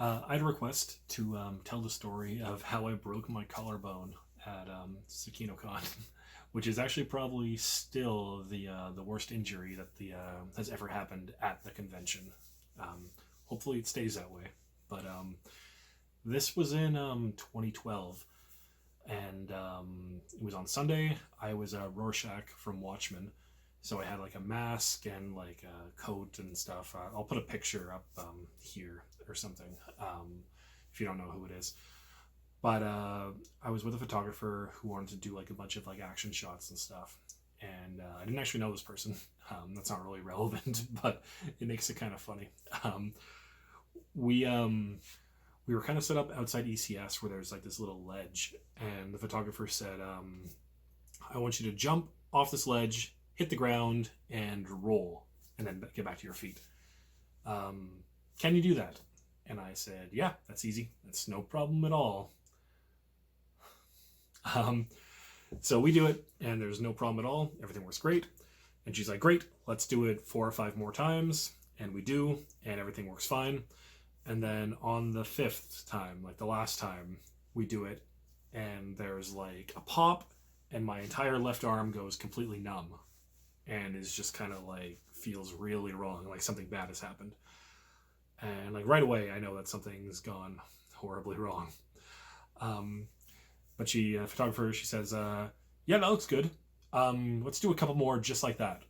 I had a request to tell the story of how I broke my collarbone at Tsukino-Con, which is actually probably still the worst injury that the has ever happened at the convention. Hopefully, it stays that way. But this was in 2012, and it was on Sunday. I was Rorschach from Watchmen, so I had like a mask and like a coat and stuff. I'll put a picture up here or something if you don't know who it is. But I was with a photographer who wanted to do like a bunch of like action shots and stuff. And I didn't actually know this person. That's not really relevant, but it makes it kind of funny. We we were kind of set up outside ECS where there's like this little ledge, and the photographer said, "I want you to jump off this ledge, hit the ground, and roll, and then get back to your feet. Can you do that?" And I said, "Yeah, that's easy. That's no problem at all." Um, so we do it, and there's no problem at all. Everything works great. And she's like, "Great, let's do it 4 or 5 more times." And we do, and everything works fine. And then on the 5th time, like the last time, we do it, and there's like a pop, and my entire left arm goes completely numb, and is just kind of like feels really wrong, like something bad has happened. And like right away, I know that something's gone horribly wrong. Um, but photographer, she says, "Yeah, that looks good. Let's do a couple more just like that."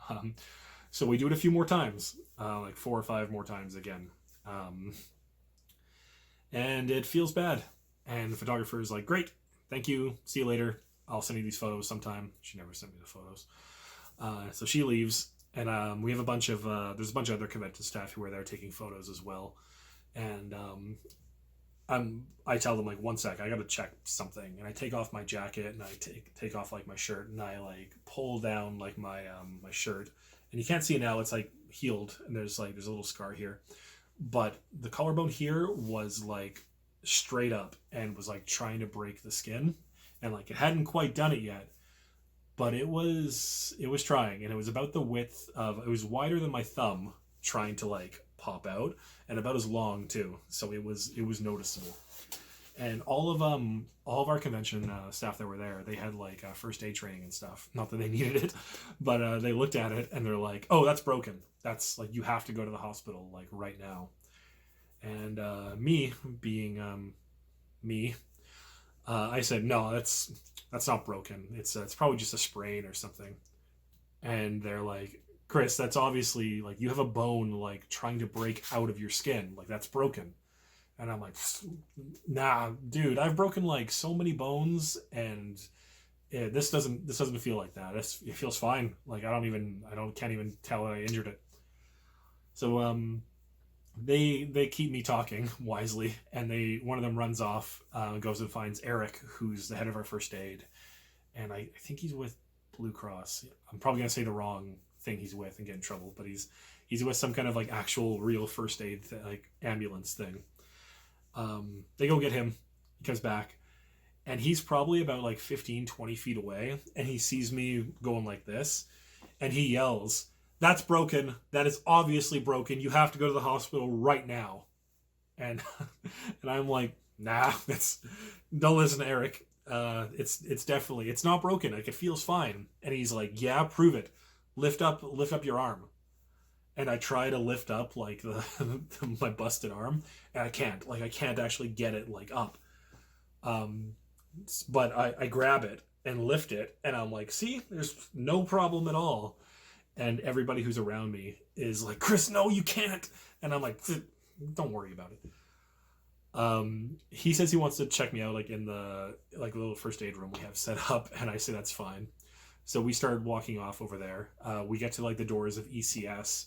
um, so we do it a few more times, like 4 or 5 more times again. Um, and it feels bad. And the photographer is like, "Great, thank you, see you later. I'll send you these photos sometime." She never sent me the photos. So she leaves, and we have there's a bunch of other convention staff who are there taking photos as well. And I tell them like, "1 sec, I gotta check something," and I take off my jacket and I take off like my shirt, and I like pull down like my shirt, and you can't see it now. It's like healed, and there's a little scar here, but the collarbone here was like straight up and was like trying to break the skin, and like it hadn't quite done it yet, but it was trying, and it was about the width of it was wider than my thumb, trying to like pop out, and about as long too, so it was noticeable. And all of our convention staff that were there, they had like first aid training and stuff, not that they needed it, but they looked at it and they're like, "Oh, that's broken, that's like you have to go to the hospital like right now." And me being me, I said, "No, that's not broken. It's probably just a sprain or something." And they're like, "Chris, that's obviously like you have a bone like trying to break out of your skin. Like that's broken." And I'm like, "Nah, dude, I've broken like so many bones, and this doesn't feel like that. It feels fine. Like can't even tell that I injured it." So they keep me talking wisely, and one of them runs off, goes and finds Eric, who's the head of our first aid, and I think he's with Blue Cross. I'm probably gonna say the wrong thing he's with and get in trouble, but he's with some kind of like actual real first aid like ambulance thing. They go get him. He comes back, and he's probably about like 15, 20 feet away, and he sees me going like this, and he yells, "That's broken. That is obviously broken. You have to go to the hospital right now." And and I'm like, "Nah, don't listen to Eric. It's not broken. Like it feels fine." And he's like, "Yeah, prove it. Lift up your arm." And I try to lift up like my busted arm, and I can't actually get it like up. Um, but I grab it and lift it, and I'm like, "See, there's no problem at all." And everybody who's around me is like, "Chris, no, you can't." And I'm like, "Don't worry about it." He says he wants to check me out like in the like little first aid room we have set up, and I say that's fine. So we started walking off over there. We get to like the doors of ECS,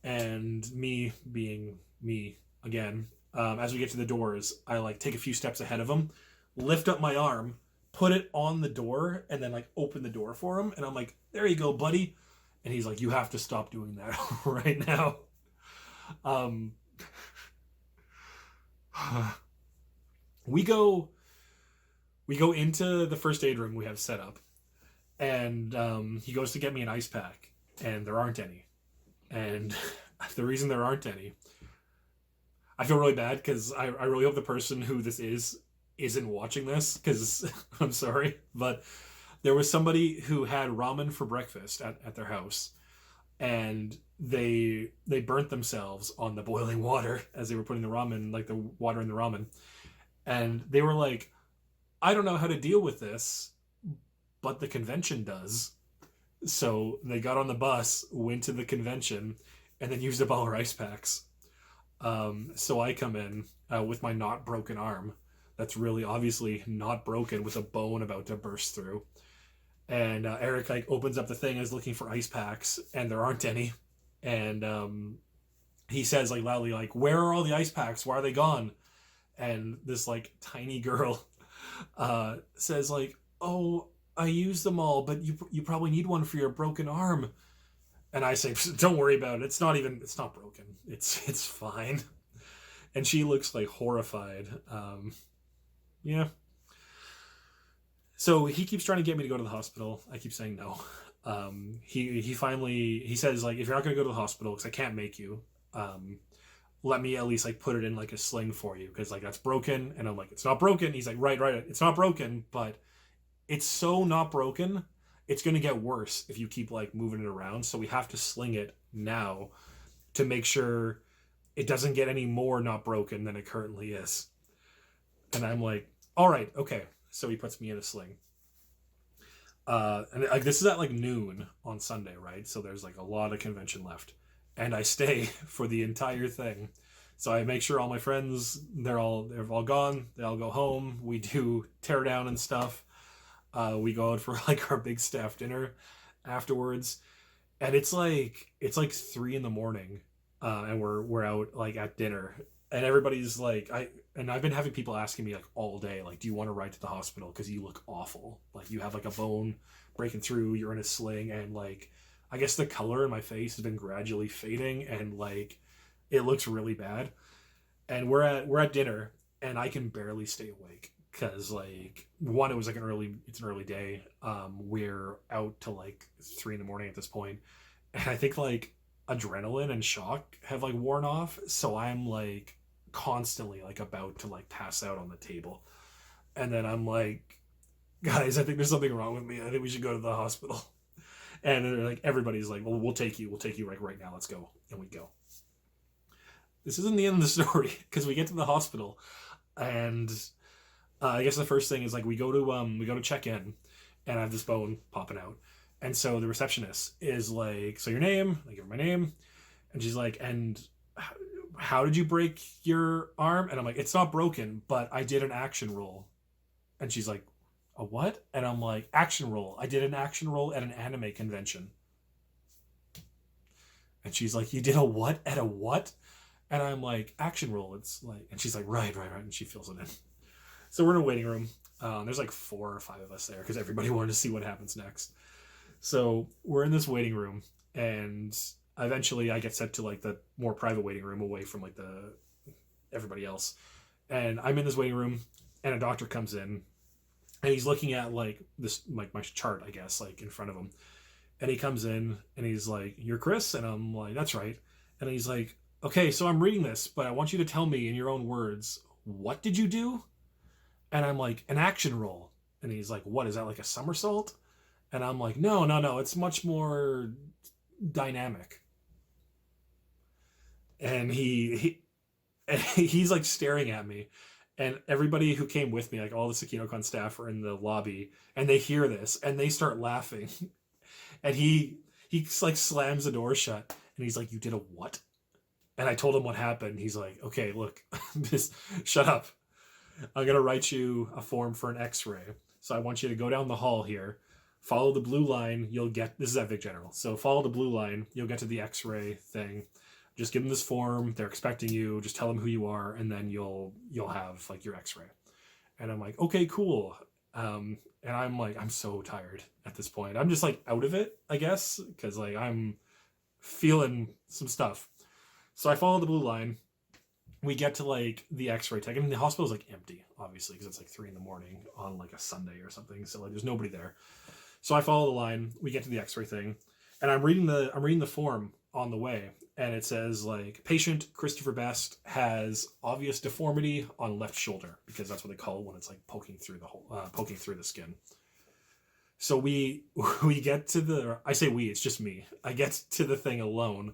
and me being me again, as we get to the doors, I like take a few steps ahead of him, lift up my arm, put it on the door, and then like open the door for him, and I'm like, "There you go, buddy." And he's like, "You have to stop doing that right now." Um, we go into the first aid room we have set up, and he goes to get me an ice pack, and there aren't any. And the reason there aren't any, I feel really bad because I really hope the person who this isn't watching this, because I'm sorry, but there was somebody who had ramen for breakfast at their house, and they burnt themselves on the boiling water as they were putting the ramen, like the water in the ramen, and they were like, I don't know how to deal with this, but the convention does. So they got on the bus, went to the convention, and then used up all our ice packs. So I come in with my not broken arm that's really obviously not broken, with a bone about to burst through. And Eric like opens up the thing and is looking for ice packs, and there aren't any. And he says like loudly like, "Where are all the ice packs? Why are they gone?" And this like tiny girl says like, "Oh, I used them all, but you probably need one for your broken arm." And I say, "Don't worry about it. It's not broken. It's fine." And she looks like horrified. Yeah. So he keeps trying to get me to go to the hospital. I keep saying no. He finally he says like, if you're not gonna go to the hospital because I can't make you, let me at least like put it in like a sling for you because like that's broken. And I'm like, it's not broken. He's like, right, it's not broken, but it's so not broken. It's gonna get worse if you keep like moving it around. So we have to sling it now to make sure it doesn't get any more not broken than it currently is. And I'm like, all right, okay. So he puts me in a sling. And like this is at like noon on Sunday, right? So there's like a lot of convention left, and I stay for the entire thing. So I make sure all my friends they're all gone. They all go home. We do tear down and stuff. We go out for like our big staff dinner afterwards, and it's like 3 a.m, and we're out like at dinner, and everybody's like I've been having people asking me like all day, like, do you want to ride to the hospital because you look awful, like you have like a bone breaking through, you're in a sling, and like I guess the color in my face has been gradually fading, and like it looks really bad. And we're at dinner, and I can barely stay awake because like one, it was like it's an early day. We're out till like 3 a.m at this point, and I think like adrenaline and shock have like worn off, so I'm like constantly like about to like pass out on the table. And then I'm like, guys, I think there's something wrong with me. I think we should go to the hospital. And they're like, everybody's like, well, we'll take you like right now, let's go. And we go. This isn't the end of the story because we get to the hospital, and I guess the first thing is like we go to check in, and I have this bone popping out. And so the receptionist is like, so your name? I give her my name, and she's like, and how did you break your arm? And I'm like, it's not broken, but I did an action roll. And she's like, a what? And I'm like, action roll. I did an action roll at an anime convention. And she's like, you did a what? At a what? And I'm like, action roll. It's like, and she's like, right. And she fills it in. So we're in a waiting room. There's like 4 or 5 of us there because everybody wanted to see what happens next. So we're in this waiting room, and eventually I get sent to like the more private waiting room away from like the everybody else. And I'm in this waiting room, and a doctor comes in, and he's looking at like this, like my chart, I guess, like in front of him. And he comes in and he's like, you're Chris? And I'm like, that's right. And he's like, okay, so I'm reading this, but I want you to tell me in your own words, what did you do? And I'm like, an action roll. And he's like, what is that, like a somersault? And I'm like, no, it's much more dynamic. And he's like staring at me, and everybody who came with me, like all the Tsukino-Con staff, are in the lobby, and they hear this and they start laughing. And he like slams the door shut, and he's like, you did a what? And I told him what happened. He's like, okay, look, just shut up. I'm gonna write you a form for an x-ray, so I want you to go down the hall here, follow the blue line, you'll get, this is at Vic General, so follow the blue line, you'll get to the x-ray thing. Just give them this form, they're expecting you, just tell them who you are, and then you'll have like your x-ray. And I'm like, okay, cool. And I'm like, I'm so tired at this point. I'm just like out of it, I guess, because like I'm feeling some stuff. So I follow the blue line. We get to like the x-ray tech. I mean, the hospital's like empty, obviously, because it's like 3 a.m. on like a Sunday or something. So like there's nobody there. So I follow the line. We get to the x-ray thing, and I'm reading the form on the way, and it says like patient Christopher Best has obvious deformity on left shoulder, because that's what they call it when it's like poking through the skin. So we get to the, I say we, it's just me. I get to the thing alone,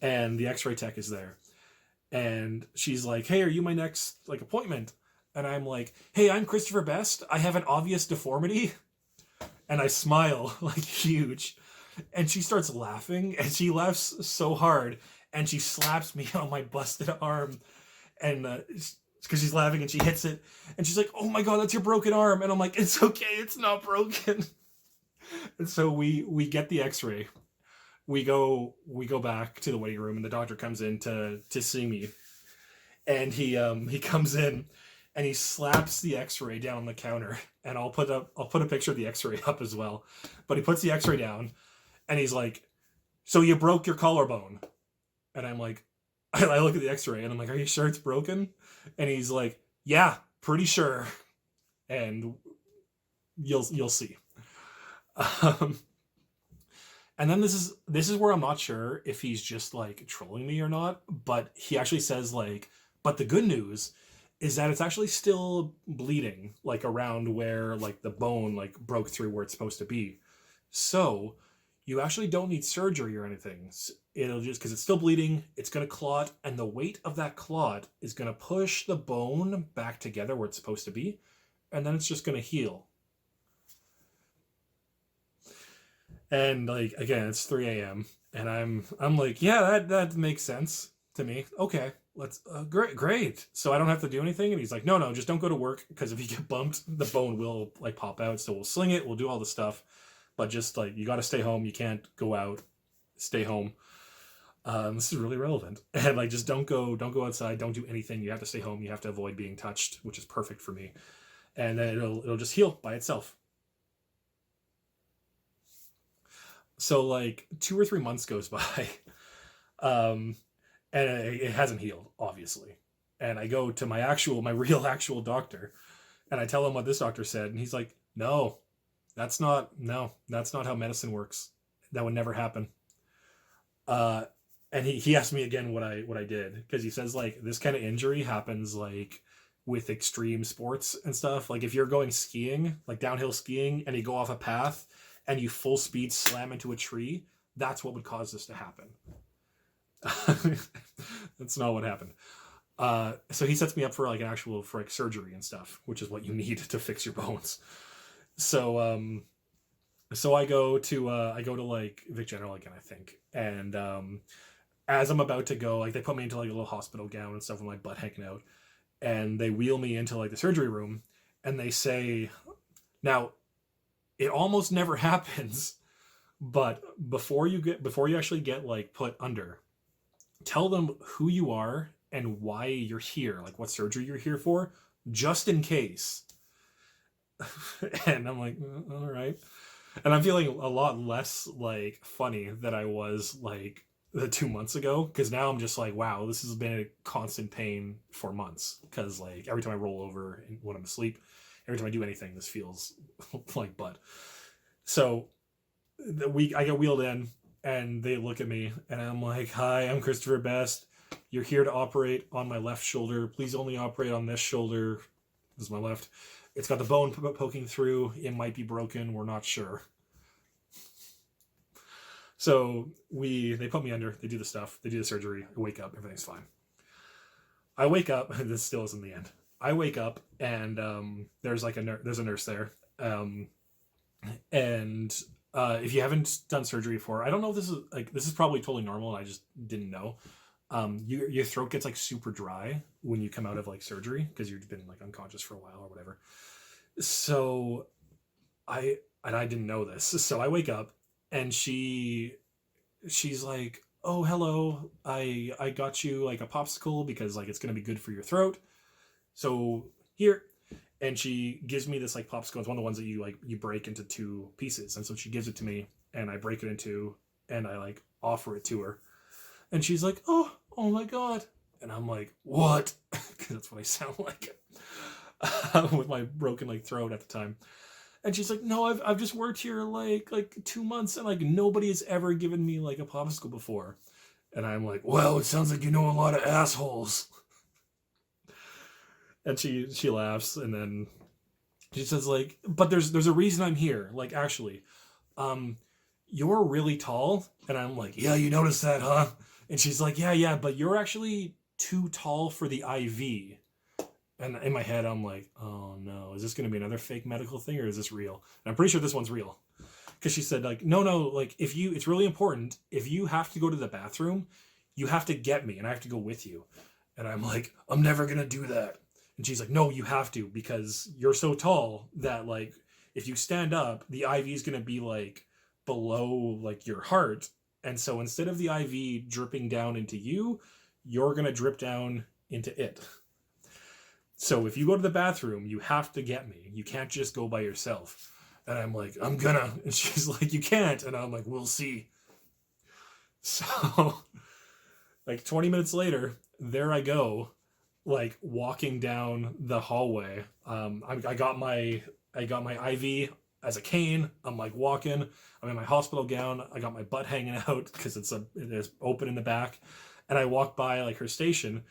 and the X-ray tech is there, and she's like, "Hey, are you my next like appointment?" And I'm like, "Hey, I'm Christopher Best. I have an obvious deformity." And I smile like huge. And she starts laughing, and she laughs so hard, and she slaps me on my busted arm, and because she's laughing, and she hits it, and she's like, "Oh my god, that's your broken arm." And I'm like, "It's okay, it's not broken." And so we get the X-ray. We go back to the waiting room, and the doctor comes in to see me, and he comes in, and he slaps the X-ray down on the counter, and I'll put a picture of the X-ray up as well, but he puts the X-ray down. And he's like, "So you broke your collarbone?" And I'm like, I look at the X-ray, and I'm like, "Are you sure it's broken?" And he's like, "Yeah, pretty sure." And you'll see. And then this is where I'm not sure if he's just like trolling me or not. But he actually says like, "But the good news is that it's actually still bleeding, like around where like the bone like broke through where it's supposed to be. So you actually don't need surgery or anything. It'll just, because it's still bleeding, it's going to clot, and the weight of that clot is going to push the bone back together where it's supposed to be, and then it's just going to heal." And like, again, it's 3 a.m. and I'm like, "Yeah, that makes sense to me. Okay, let's great. So I don't have to do anything?" And he's like, No, just don't go to work, because if you get bumped, the bone will like pop out. So we'll sling it, we'll do all the stuff. But just like, you got to stay home. You can't go out. Stay home. This is really relevant. And like, just don't go outside. Don't do anything. You have to stay home. You have to avoid being touched, which is perfect for me. And then it'll just heal by itself. So like 2 or 3 months goes by, and it hasn't healed, obviously. And I go to my real actual doctor, and I tell him what this doctor said, and he's like, "No. That's not how medicine works. That would never happen." And he asked me again what I did, because he says like this kind of injury happens like with extreme sports and stuff. Like if you're going skiing, like downhill skiing, and you go off a path and you full speed slam into a tree, that's what would cause this to happen. That's not what happened. So he sets me up for like for surgery and stuff, which is what you need to fix your bones. So I go to like Vic General again, I think. And as I'm about to go, like they put me into like a little hospital gown and stuff with my butt hanging out, and they wheel me into like the surgery room, and they say, now it almost never happens, but before you actually get like put under, tell them who you are and why you're here, like what surgery you're here for, just in case. And I'm like, all right. And I'm feeling a lot less like funny than I was like the 2 months ago, because now I'm just like, wow, this has been a constant pain for months, because like every time I roll over when I'm asleep, every time I do anything, this feels like butt. So I get wheeled in, and they look at me, and I'm like, "Hi, I'm Christopher Best. You're here to operate on my left shoulder. Please only operate on this shoulder." This is my left. "It's got the bone poking through. It might be broken. We're not sure." So they put me under. They do the stuff. They do the surgery. I wake up. Everything's fine. I wake up. This still isn't the end. I wake up, and there's a nurse there. And if you haven't done surgery before, I don't know if this is probably totally normal, and I just didn't know. Your throat gets like super dry when you come out of like surgery, because you've been like unconscious for a while or whatever. So I didn't know this. So I wake up, and she's like, "Oh, hello. I got you like a popsicle, because like it's going to be good for your throat. So here." And she gives me this like popsicle. It's one of the ones that you break into 2 pieces. And so she gives it to me, and I break it in 2, and I like offer it to her. And she's like, oh my God. And I'm like, what? Because that's what I sound like with my broken like throat at the time. And she's like, no, I've just worked here like 2 months, and like nobody has ever given me like a popsicle before. And I'm like, well, it sounds like you know a lot of assholes. And she laughs, and then she says like, but there's a reason I'm here. Like, actually, um, you're really tall. And I'm like, yeah, you noticed that, huh? And she's like, yeah, but you're actually too tall for the IV. And in my head, I'm like, oh no, is this going to be another fake medical thing, or is this real? And I'm pretty sure this one's real. Because she said like, no, like it's really important. If you have to go to the bathroom, you have to get me and I have to go with you. And I'm like, I'm never going to do that. And she's like, no, you have to, because you're so tall that like, if you stand up, the IV is going to be like below like your heart. And so instead of the IV dripping down into you, you're going to drip down into it. So if you go to the bathroom, you have to get me. You can't just go by yourself. And I'm like, I'm gonna. And she's like, you can't. And I'm like, we'll see. So like 20 minutes later, there I go, like walking down the hallway. I got my IV as a cane. I'm like walking. I'm in my hospital gown. I got my butt hanging out because it is open in the back. And I walk by like her station,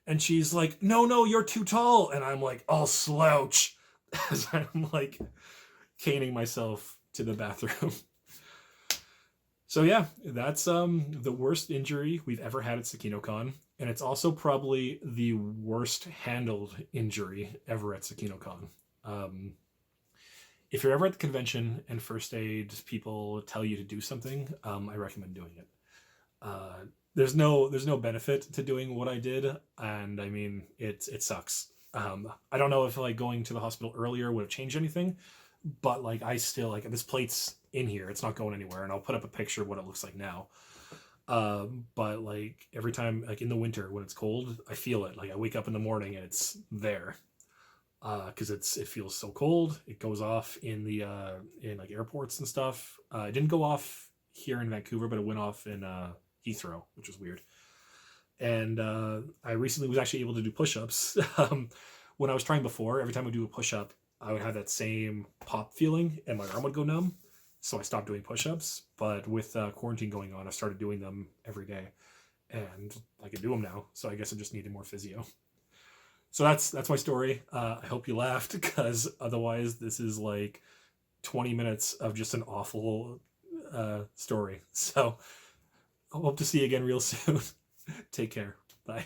and she's like, no, you're too tall. And I'm like, I'll slouch as I'm like caning myself to the bathroom. So yeah, that's the worst injury we've ever had at Tsukino-Con. And it's also probably the worst handled injury ever at Tsukino-Con. If you're ever at the convention and first aid people tell you to do something, I recommend doing it. There's no benefit to doing what I did, and I mean it sucks. I don't know if like going to the hospital earlier would have changed anything, but like I still like this plate's in here. It's not going anywhere, and I'll put up a picture of what it looks like now. But like every time, like in the winter when it's cold, I feel it. Like I wake up in the morning and it's there. Because it feels so cold. It goes off in the in like airports and stuff. It didn't go off here in Vancouver, but it went off in Heathrow, which was weird. And I recently was actually able to do push-ups. When I was trying before, every time I do a push-up, I would have that same pop feeling, and my arm would go numb. So I stopped doing push-ups. But with quarantine going on, I started doing them every day, and I can do them now. So I guess I just needed more physio. So that's my story. I hope you laughed, because otherwise this is like 20 minutes of just an awful story. So I hope to see you again real soon. Take care. Bye.